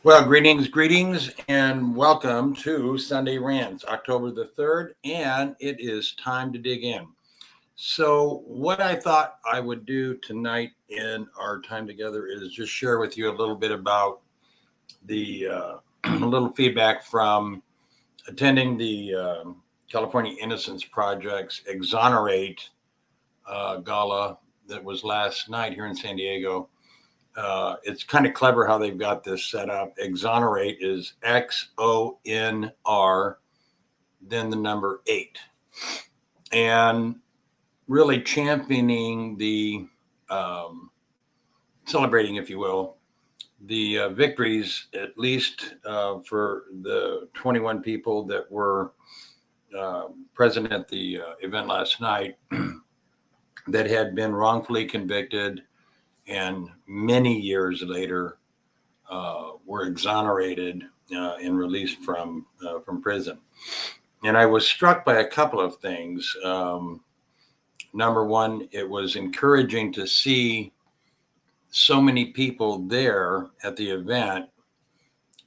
Well, greetings, and welcome to Sunday Rants, October the 3rd, and it is time to dig in. So, what I thought I would do tonight in our time together is just share with you a little bit about the a little feedback from attending the California Innocence Project's Exonerate Gala that was last night here in San Diego. It's kind of clever how they've got this set up. Exonerate is XONR, then the number 8. And really championing the, celebrating, if you will, the victories, at least for the 21 people that were present at the event last night that had been wrongfully convicted and many years later were exonerated and released from prison. And I was struck by a couple of things. Number one, it was encouraging to see so many people there at the event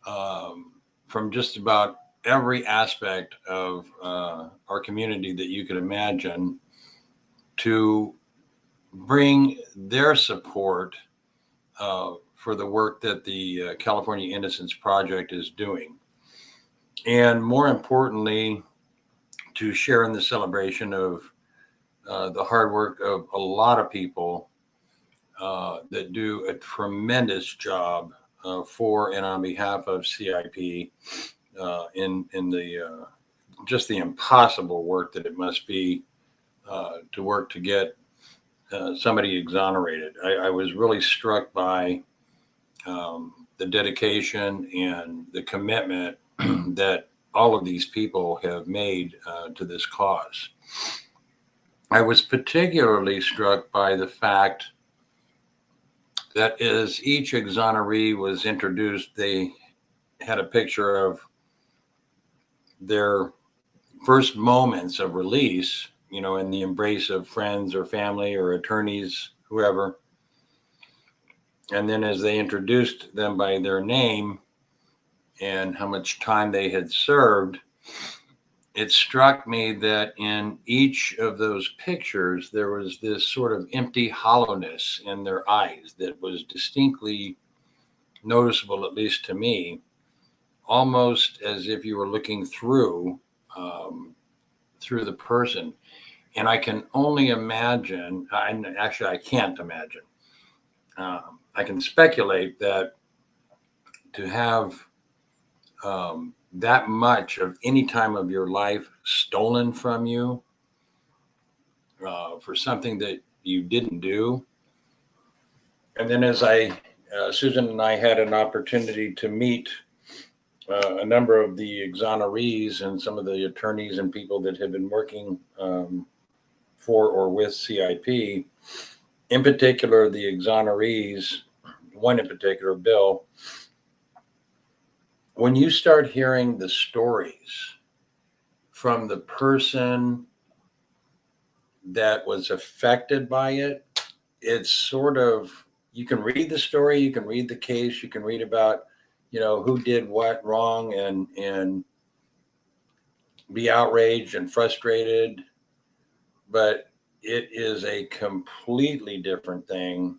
from just about every aspect of our community that you could imagine to bring their support for the work that the California Innocence Project is doing. And more importantly, to share in the celebration of the hard work of a lot of people that do a tremendous job for and on behalf of CIP in the just the impossible work that it must be to work to get somebody exonerated. I was really struck by the dedication and the commitment that all of these people have made to this cause. I was particularly struck by the fact that as each exoneree was introduced, they had a picture of their first moments of release, in the embrace of friends or family or attorneys, whoever. And then as they introduced them by their name and how much time they had served, it struck me that in each of those pictures, there was this sort of empty hollowness in their eyes that was distinctly noticeable, at least to me, almost as if you were looking through the person. And I can only imagine, I can't imagine. I can speculate that to have that much of any time of your life stolen from you for something that you didn't do. And then as Susan and I had an opportunity to meet a number of the exonerees and some of the attorneys and people that have been working for or with CIP, in particular, the exonerees, one in particular, Bill, when you start hearing the stories from the person that was affected by it, it's sort of, you can read the story, you can read the case, you can read about, who did what wrong and be outraged and frustrated. But it is a completely different thing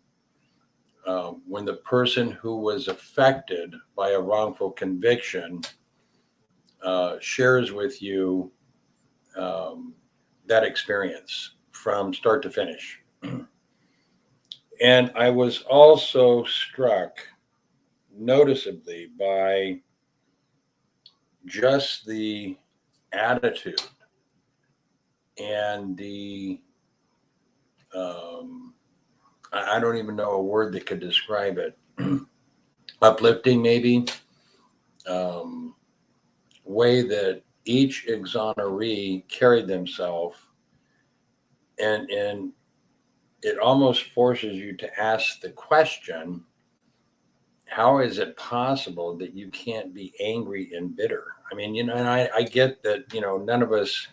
when the person who was affected by a wrongful conviction shares with you that experience from start to finish. And I was also struck noticeably by just the attitude and the I don't even know a word that could describe it. Uplifting, maybe, way that each exoneree carried themselves, and it almost forces you to ask the question: how is it possible that you can't be angry and bitter? I mean, and I get that, none of us,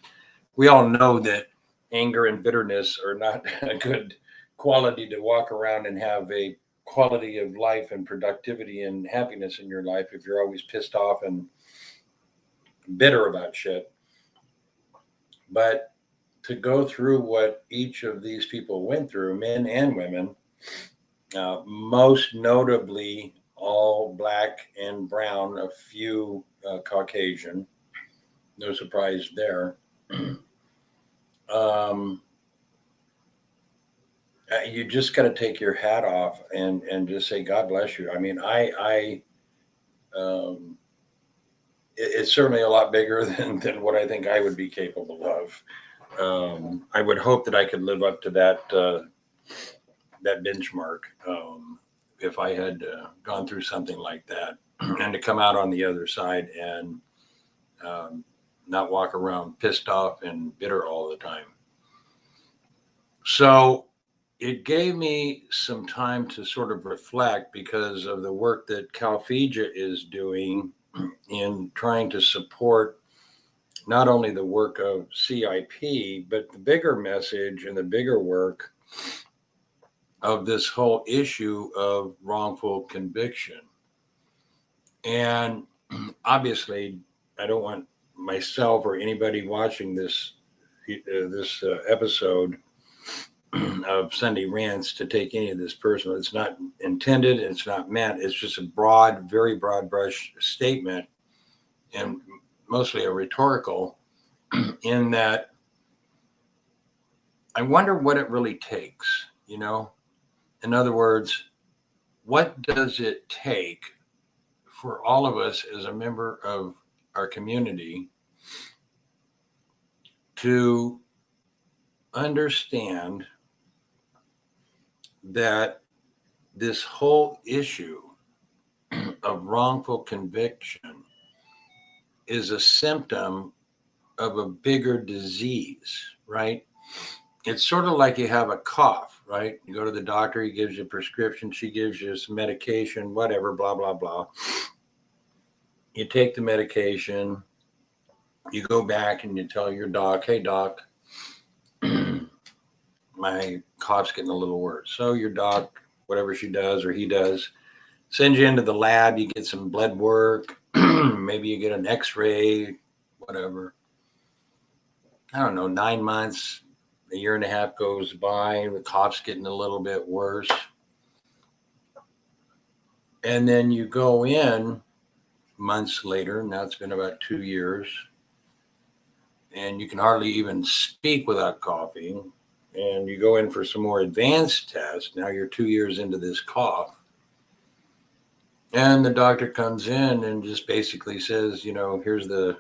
we all know that anger and bitterness are not a good quality to walk around and have a quality of life and productivity and happiness in your life if you're always pissed off and bitter about shit. But to go through what each of these people went through, men and women, most notably all black and brown, a few Caucasian, no surprise there. You just got to take your hat off and just say, God bless you. I mean, it's certainly a lot bigger than what I think I would be capable of. I would hope that I could live up to that benchmark if I had gone through something like that, and to come out on the other side and not walk around pissed off and bitter all the time. So it gave me some time to sort of reflect because of the work that Calfeja is doing in trying to support not only the work of CIP, but the bigger message and the bigger work of this whole issue of wrongful conviction. And obviously, I don't want myself or anybody watching this episode of Sunday Rants to take any of this personal. It's not intended. It's not meant. It's just a broad, very broad brush statement, and mostly a rhetorical, in that I wonder what it really takes, you know? In other words, what does it take for all of us as a member of our community to understand that this whole issue of wrongful conviction is a symptom of a bigger disease, right? It's sort of like you have a cough, right? You go to the doctor, he gives you a prescription, she gives you some medication, whatever, blah, blah, blah. You take the medication, you go back and you tell your doc, hey, doc, my cough's getting a little worse. So your doc, whatever she does or he does, sends you into the lab, you get some blood work, maybe you get an x-ray, whatever. I don't know, 9 months, a year and a half goes by, the cough's getting a little bit worse. And then you go in months later, now it's been about 2 years, and you can hardly even speak without coughing. And you go in for some more advanced tests. Now you're 2 years into this cough. And the doctor comes in and just basically says, you know, here's the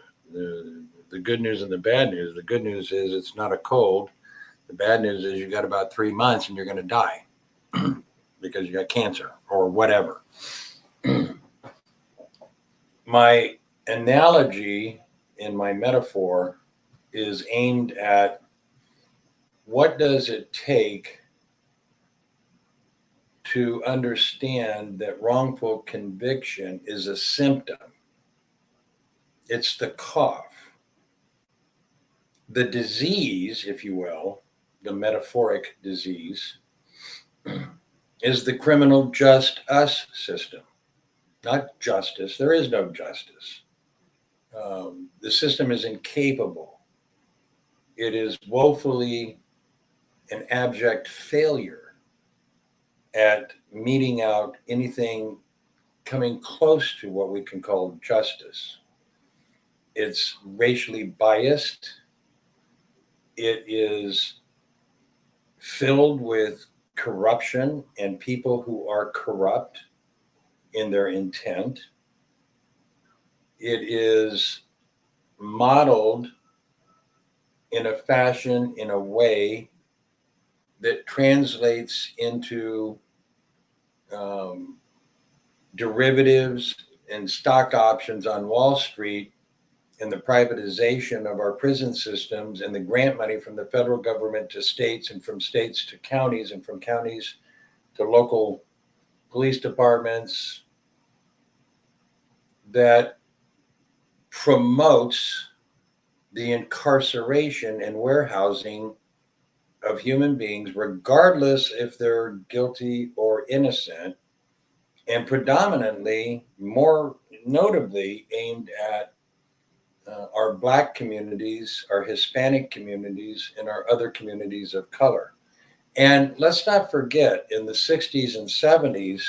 good news and the bad news. The good news is it's not a cold. The bad news is you got about 3 months and you're going to die because you got cancer or whatever. My analogy and my metaphor is aimed at what does it take to understand that wrongful conviction is a symptom. It's the cough. The disease, if you will, the metaphoric disease, is the criminal just us system. Not justice. There is no justice. The system is incapable. It is woefully an abject failure at meting out anything coming close to what we can call justice. It's racially biased. It is filled with corruption and people who are corrupt in their intent. It is modeled in a fashion, in a way that translates into derivatives and stock options on Wall Street, and the privatization of our prison systems, and the grant money from the federal government to states, and from states to counties, and from counties to local police departments, that promotes the incarceration and warehousing of human beings, regardless if they're guilty or innocent, and predominantly, more notably, aimed at our Black communities, our Hispanic communities, and our other communities of color. And let's not forget, in the 60s and 70s,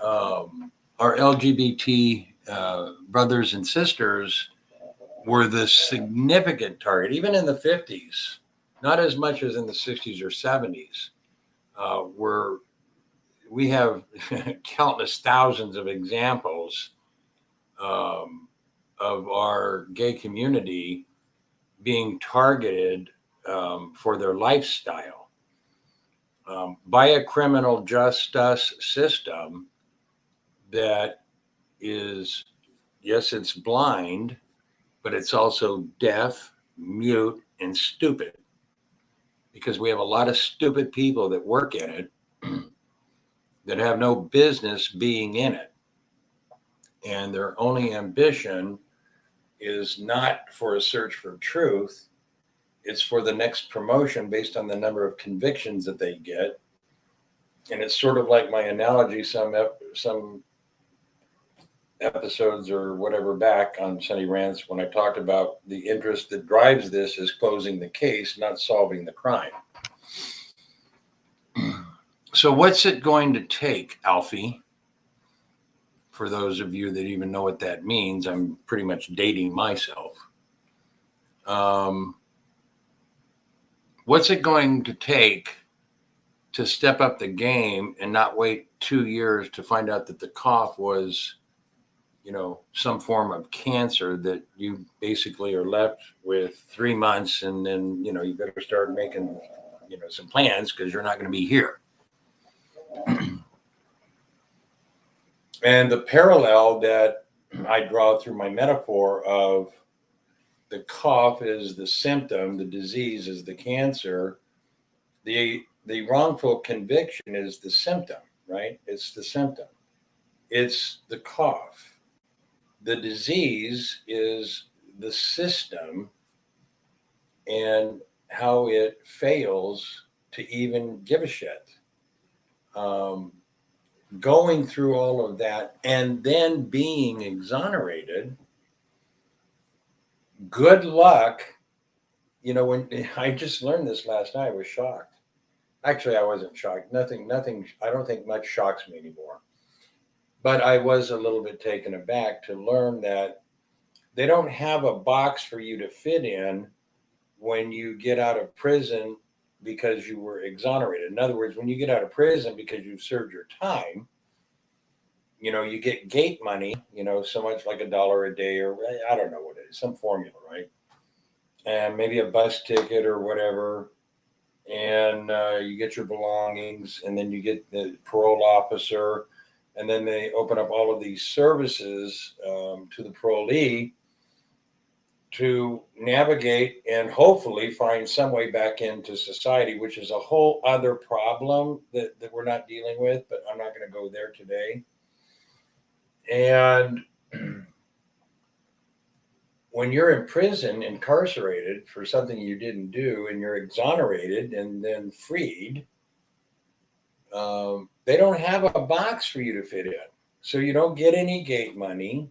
our LGBT brothers and sisters were the significant target, even in the 50s, not as much as in the 60s or 70s, where we have countless thousands of examples of our gay community being targeted for their lifestyle by a criminal justice system that is, yes, it's blind, but it's also deaf, mute, and stupid, because we have a lot of stupid people that work in it that have no business being in it. And their only ambition is not for a search for truth, it's for the next promotion based on the number of convictions that they get. And it's sort of like my analogy some episodes or whatever back on Sunny Rants, when I talked about the interest that drives this is closing the case, not solving the crime. So what's it going to take, Alfie? For those of you that even know what that means, I'm pretty much dating myself. What's it going to take to step up the game and not wait 2 years to find out that the cough was, some form of cancer, that you basically are left with 3 months, and then, you better start making, some plans, because you're not going to be here. And the parallel that I draw through my metaphor of the cough is the symptom, the disease is the cancer, the wrongful conviction is the symptom, right? It's the symptom. It's the cough. The disease is the system and how it fails to even give a shit. Going through all of that and then being exonerated, good luck. When I just learned this last night, I was shocked. Actually, I wasn't shocked. Nothing, I don't think much shocks me anymore. But I was a little bit taken aback to learn that they don't have a box for you to fit in when you get out of prison because you were exonerated. In other words, when you get out of prison because you've served your time, you get gate money, so much, like $1 a day, or I don't know what it is, some formula, right? And maybe a bus ticket or whatever. And you get your belongings, and then you get the parole officer, and then they open up all of these services to the parolee to navigate and hopefully find some way back into society, which is a whole other problem that we're not dealing with, but I'm not going to go there today. And when you're in prison, incarcerated for something you didn't do, and you're exonerated and then freed, they don't have a box for you to fit in. So you don't get any gate money.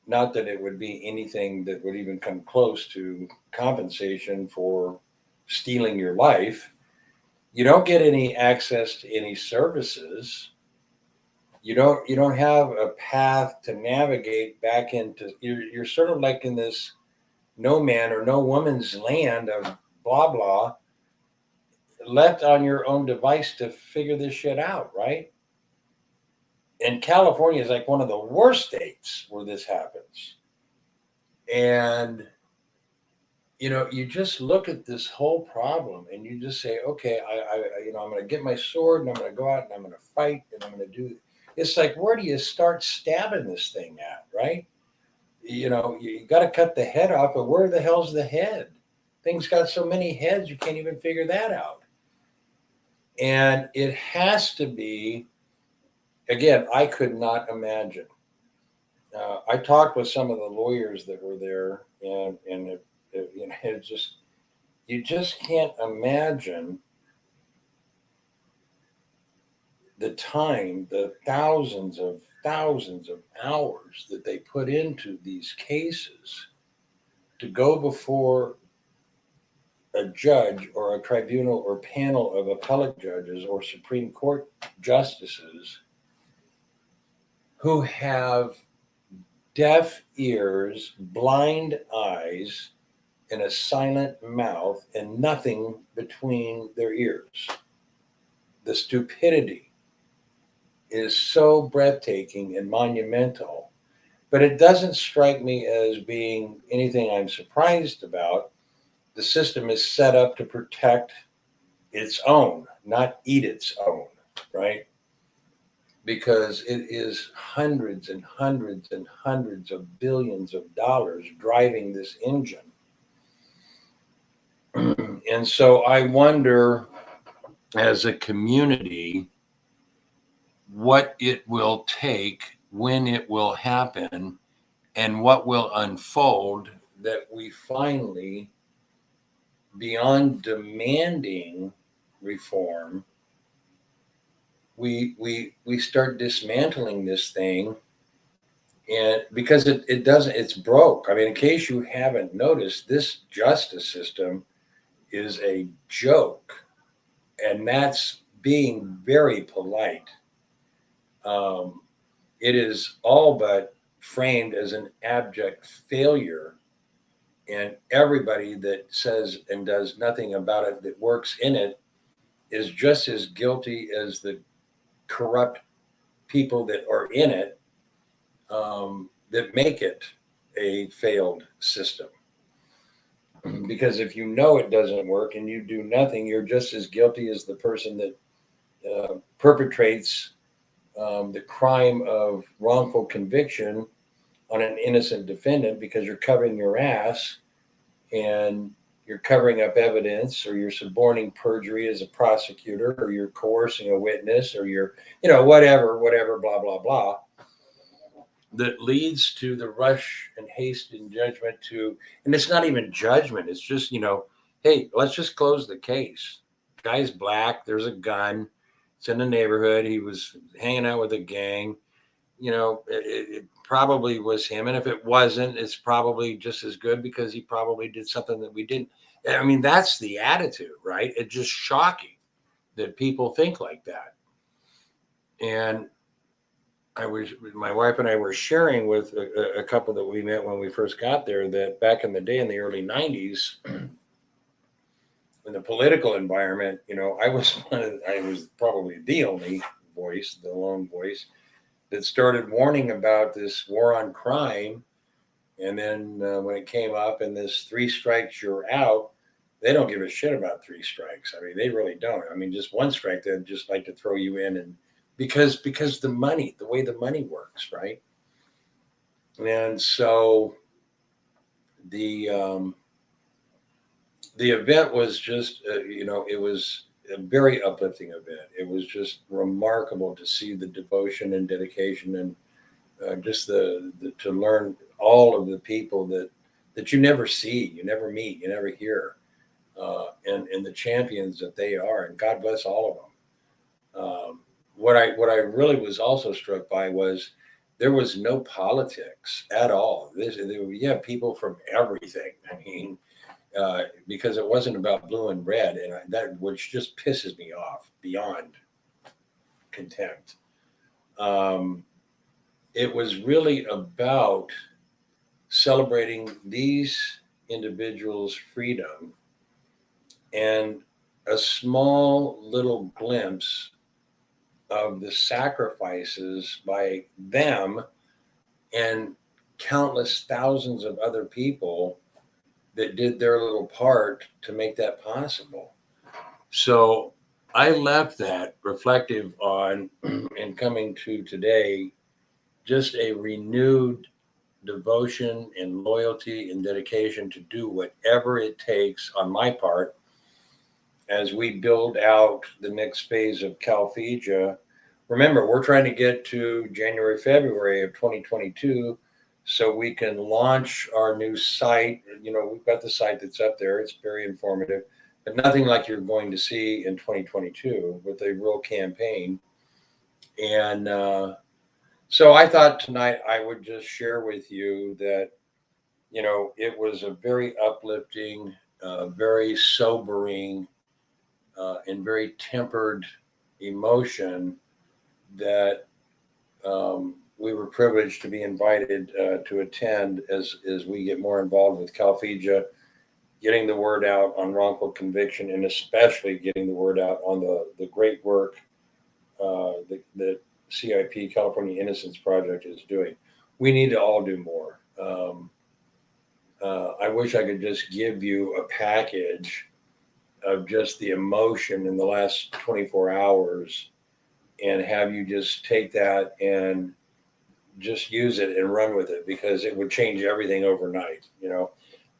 Not that it would be anything that would even come close to compensation for stealing your life. You don't get any access to any services. You don't have a path to navigate back into. You're sort of like in this no man or no woman's land of blah blah, left on your own device to figure this shit out, right? And California is like one of the worst states where this happens. And you just look at this whole problem and you just say, okay, I'm going to get my sword and I'm going to go out and I'm going to fight and I'm going to do. It's like, where do you start stabbing this thing at, right? You got to cut the head off, but where the hell's the head? Things got so many heads, you can't even figure that out. And it has to be, again, I could not imagine. I talked with some of the lawyers that were there, and it just, you just can't imagine the time, the thousands of hours that they put into these cases to go before a judge or a tribunal or panel of appellate judges or Supreme Court justices who have deaf ears, blind eyes, and a silent mouth, and nothing between their ears. The stupidity is so breathtaking and monumental, but it doesn't strike me as being anything I'm surprised about. The system is set up to protect its own, not eat its own, right? Because it is hundreds and hundreds and hundreds of billions of dollars driving this engine. And so I wonder, as a community, what it will take, when it will happen, and what will unfold that we finally, beyond demanding reform, we start dismantling this thing. And because it doesn't, it's broke. I mean, in case you haven't noticed, this justice system is a joke, and that's being very polite. Um, it is all but framed as an abject failure, and everybody that says and does nothing about it that works in it is just as guilty as the corrupt people that are in it, that make it a failed system. Because if you know it doesn't work and you do nothing, you're just as guilty as the person that perpetrates the crime of wrongful conviction on an innocent defendant, because you're covering your ass and you're covering up evidence, or you're suborning perjury as a prosecutor, or you're coercing a witness, or you're, whatever, blah, blah, blah, that leads to the rush and haste in judgment and it's not even judgment. It's just, hey, let's just close the case. Guy's black. There's a gun. It's in the neighborhood. He was hanging out with a gang. It probably was him. And if it wasn't, it's probably just as good, because he probably did something that we didn't. I mean, that's the attitude, right? It's just shocking that people think like that. And my wife and I were sharing with a couple that we met when we first got there, that back in the day, in the early 90s, in the political environment, I was probably the only voice, the lone voice, that started warning about this war on crime. And then when it came up and this 3 strikes, you're out, they don't give a shit about 3 strikes. I mean, they really don't. I mean, just 1 strike, they'd just like to throw you in, and because the money, the way the money works, right? And so the event was just, it was a very uplifting event. It was just remarkable to see the devotion and dedication, and just the to learn all of the people that you never see, you never meet, you never hear, and the champions that they are, and God bless all of them. What I really was also struck by was there was no politics at all. You have people from everything. I mean, because it wasn't about blue and red, and that, which just pisses me off beyond contempt. It was really about celebrating these individuals' freedom, and a small little glimpse of the sacrifices by them and countless thousands of other people that did their little part to make that possible. So I left that reflective on, and coming to today, just a renewed devotion and loyalty and dedication to do whatever it takes on my part as we build out the next phase of Calphegia. Remember, we're trying to get to January, February of 2022 so we can launch our new site. We've got the site that's up there. It's very informative, but nothing like you're going to see in 2022 with a real campaign. And so I thought tonight I would just share with you that, it was a very uplifting, very sobering, and very tempered emotion that we were privileged to be invited to attend as we get more involved with CalFeja, getting the word out on wrongful conviction, and especially getting the word out on the great work that CIP, California Innocence Project, is doing. We need to all do more. I wish I could just give you a package of just the emotion in the last 24 hours and have you just take that and just use it and run with it, because it would change everything overnight.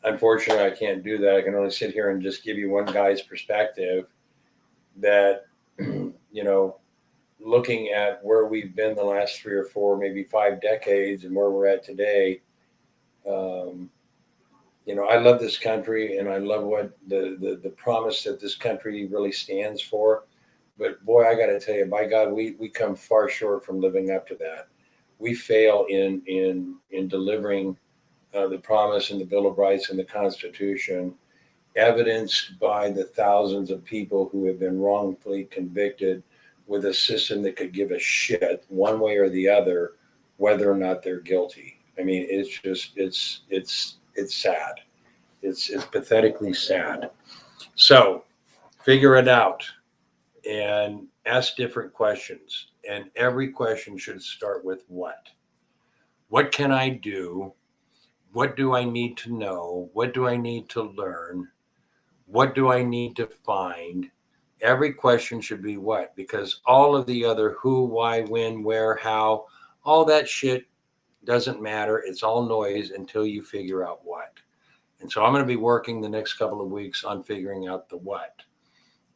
Unfortunately, I can't do that. I can only sit here and just give you one guy's perspective that, looking at where we've been the last 3 or 4, maybe 5 decades and where we're at today. I love this country and I love what the promise that this country really stands for. But boy, I got to tell you, by God, we come far short from living up to that. We fail in delivering the promise in the Bill of Rights and the Constitution, evidenced by the thousands of people who have been wrongfully convicted with a system that could give a shit one way or the other whether or not they're guilty. I mean, it's just it's sad. It's pathetically sad. So figure it out and ask different questions. And every question should start with what? What can I do? What do I need to know? What do I need to learn? What do I need to find? Every question should be what? Because all of the other who, why, when, where, how, all that shit doesn't matter. It's all noise until you figure out what. And so I'm going to be working the next couple of weeks on figuring out the what.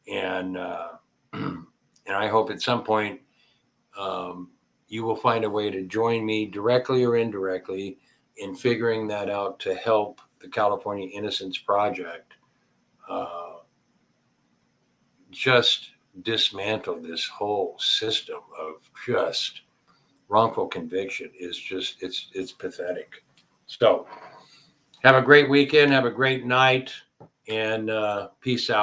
And and I hope at some point you will find a way to join me directly or indirectly in figuring that out to help the California Innocence Project just dismantle this whole system of just wrongful conviction. Is just it's pathetic. So have a great weekend, have a great night, and peace out.